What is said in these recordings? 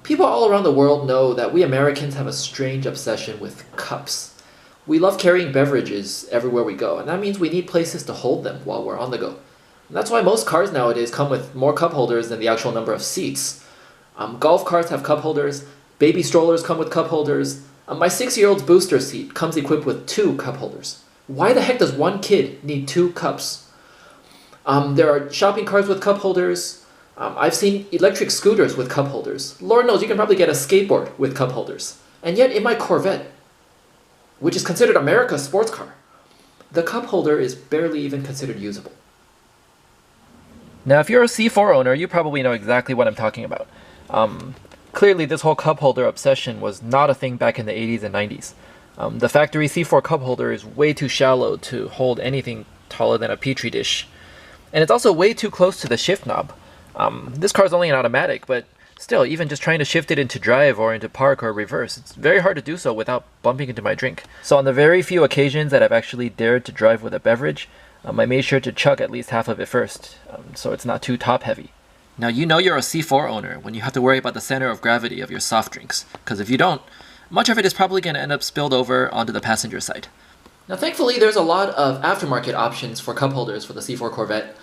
People all around the world know that we Americans have a strange obsession with cups. We love carrying beverages everywhere we go, and that means we need places to hold them while we're on the go. And that's why most cars nowadays come with more cup holders than the actual number of seats. Golf carts have cup holders, baby strollers come with cup holders. My 6-year-old's booster seat comes equipped with 2 cup holders. Why the heck does one kid need 2 cups? There are shopping carts with cup holders. I've seen electric scooters with cup holders. Lord knows you can probably get a skateboard with cup holders. And yet in my Corvette, which is considered America's sports car, the cup holder is barely even considered usable. Now if you're a C4 owner, you probably know exactly what I'm talking about. Clearly this whole cup holder obsession was not a thing back in the 80s and 90s. The factory C4 cup holder is way too shallow to hold anything taller than a petri dish. And it's also way too close to the shift knob. This car is only an automatic, but still, even just trying to shift it into drive or into park or reverse, it's very hard to do so without bumping into my drink. So on the very few occasions that I've actually dared to drive with a beverage, I made sure to chug at least half of it first, so it's not too top heavy. Now you know you're a C4 owner when you have to worry about the center of gravity of your soft drinks, because if you don't, much of it is probably going to end up spilled over onto the passenger side. Now thankfully there's a lot of aftermarket options for cup holders for the C4 Corvette.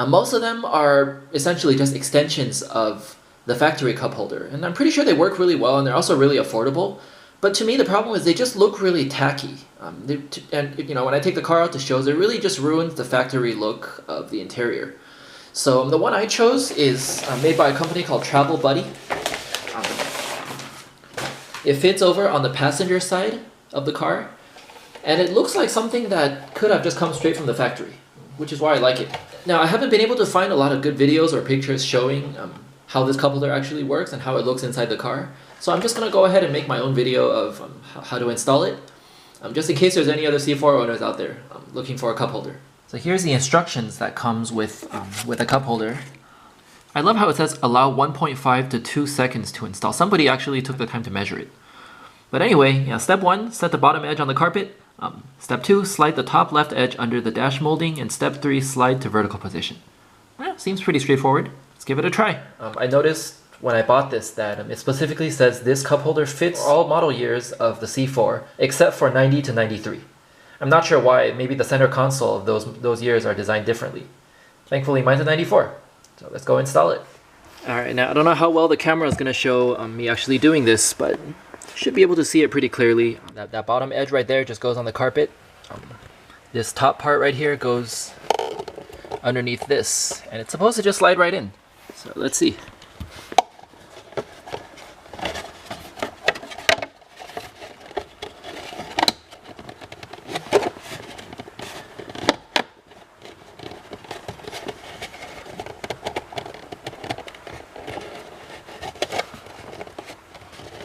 Most of them are essentially just extensions of the factory cup holder, and I'm pretty sure they work really well and they're also really affordable. But to me the problem is they just look really tacky. And when I take the car out to shows, it really just ruins the factory look of the interior. So the one I chose is made by a company called Travel Buddy. It fits over on the passenger side of the car, and it looks like something that could have just come straight from the factory, which is why I like it. Now, I haven't been able to find a lot of good videos or pictures showing how this cup holder actually works and how it looks inside the car. So I'm just going to go ahead and make my own video of how to install it, just in case there's any other C4 owners out there looking for a cup holder. So here's the instructions that comes with a cup holder. I love how it says allow 1.5 to 2 seconds to install. Somebody actually took the time to measure it. But anyway, step 1, set the bottom edge on the carpet. Step 2, slide the top left edge under the dash molding, and step 3, slide to vertical position. Well, seems pretty straightforward. Let's give it a try. I noticed when I bought this that it specifically says this cup holder fits all model years of the C4 except for 90 to 93. I'm not sure why. Maybe the center console of those years are designed differently. Thankfully mine's a 94, so let's go install it. Alright, now I don't know how well the camera is going to show me actually doing this, but should be able to see it pretty clearly. That bottom edge right there just goes on the carpet. This top part right here goes underneath this, and it's supposed to just slide right in. So let's see.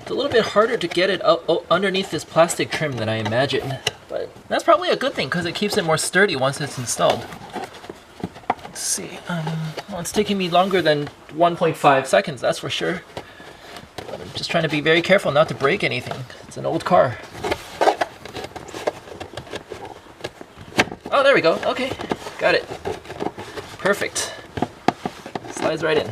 It's a little bit harder to get it underneath this plastic trim than I imagined, but that's probably a good thing because it keeps it more sturdy once it's installed. Let's see, well, it's taking me longer than 1.5 seconds, that's for sure. But I'm just trying to be very careful not to break anything. It's an old car. Oh, there we go. Okay, got it. Perfect. Slides right in.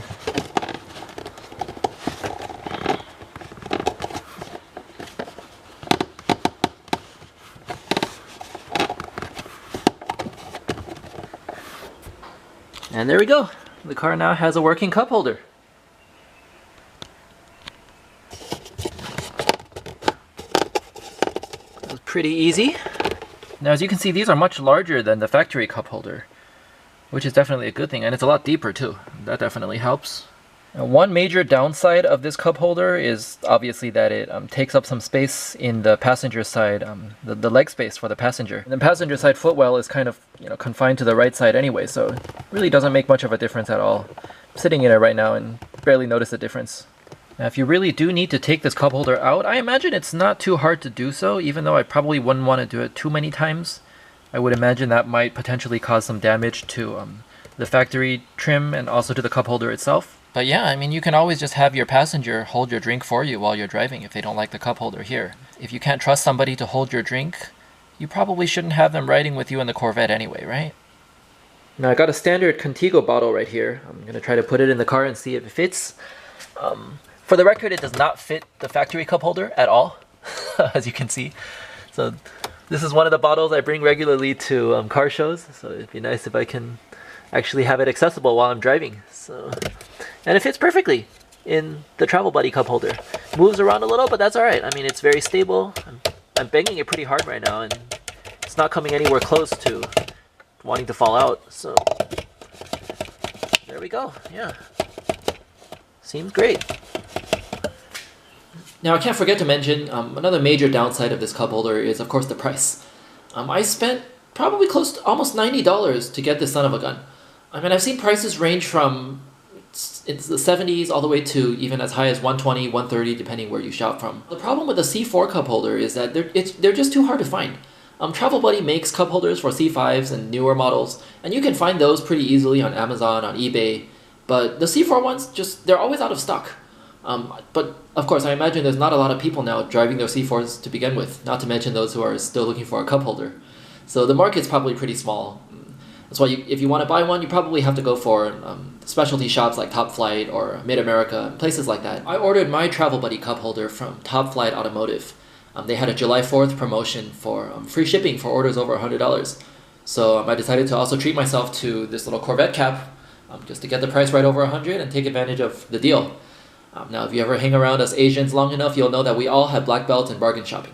And there we go. The car now has a working cup holder. That was pretty easy. Now as you can see, these are much larger than the factory cup holder, which is definitely a good thing, and it's a lot deeper too. That definitely helps. Now, one major downside of this cup holder is obviously that it takes up some space in the passenger side, the leg space for the passenger. And the passenger side footwell is kind of confined to the right side anyway, so it really doesn't make much of a difference at all. I'm sitting in it right now and barely notice the difference. Now if you really do need to take this cup holder out, I imagine it's not too hard to do so, even though I probably wouldn't want to do it too many times. I would imagine that might potentially cause some damage to the factory trim and also to the cup holder itself. But yeah, I mean, you can always just have your passenger hold your drink for you while you're driving if they don't like the cup holder here. If you can't trust somebody to hold your drink, you probably shouldn't have them riding with you in the Corvette anyway, right? Now I got a standard Contigo bottle right here. I'm going to try to put it in the car and see if it fits. For the record, it does not fit the factory cup holder at all, as you can see. So this is one of the bottles I bring regularly to car shows, so it'd be nice if I can actually have it accessible while I'm driving. So, and it fits perfectly in the Travel Buddy cup holder. Moves around a little, but that's alright. I mean, it's very stable. I'm banging it pretty hard right now, and it's not coming anywhere close to wanting to fall out, so there we go. Yeah, seems great. Now, I can't forget to mention another major downside of this cup holder is, of course, the price. I spent probably close to almost $90 to get this son of a gun. I mean, I've seen prices range from it's the 70s all the way to even as high as 120, 130, depending where you shop from. The problem with the C4 cup holder is that they're just too hard to find. Travel Buddy makes cup holders for C5s and newer models, and you can find those pretty easily on Amazon, on eBay, but the C4 ones, they're always out of stock. But of course, I imagine there's not a lot of people now driving their C4s to begin with, not to mention those who are still looking for a cup holder. So the market's probably pretty small. That's why if you want to buy one, you probably have to go for specialty shops like Top Flight or Mid-America, places like that. I ordered my Travel Buddy cup holder from Top Flight Automotive. They had a July 4th promotion for free shipping for orders over $100. So I decided to also treat myself to this little Corvette cap just to get the price right over $100 and take advantage of the deal. Now, if you ever hang around us Asians long enough, you'll know that we all have black belts in bargain shopping.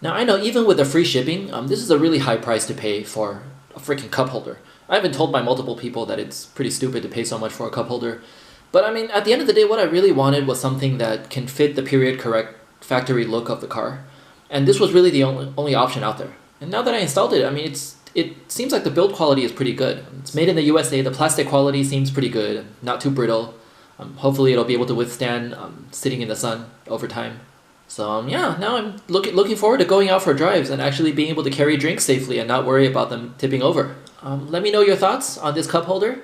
Now, I know even with the free shipping, this is a really high price to pay for a freaking cup holder. I've been told by multiple people that it's pretty stupid to pay so much for a cup holder. But I mean, at the end of the day, what I really wanted was something that can fit the period correct factory look of the car. And this was really the only option out there. And now that I installed it, I mean, it seems like the build quality is pretty good. It's made in the USA, the plastic quality seems pretty good, not too brittle. Hopefully it'll be able to withstand sitting in the sun over time. So yeah, now I'm looking forward to going out for drives and actually being able to carry drinks safely and not worry about them tipping over. Let me know your thoughts on this cup holder,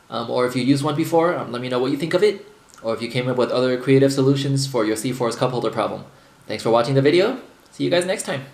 or if you used one before, let me know what you think of it, or if you came up with other creative solutions for your C4's cup holder problem. Thanks for watching the video. See you guys next time.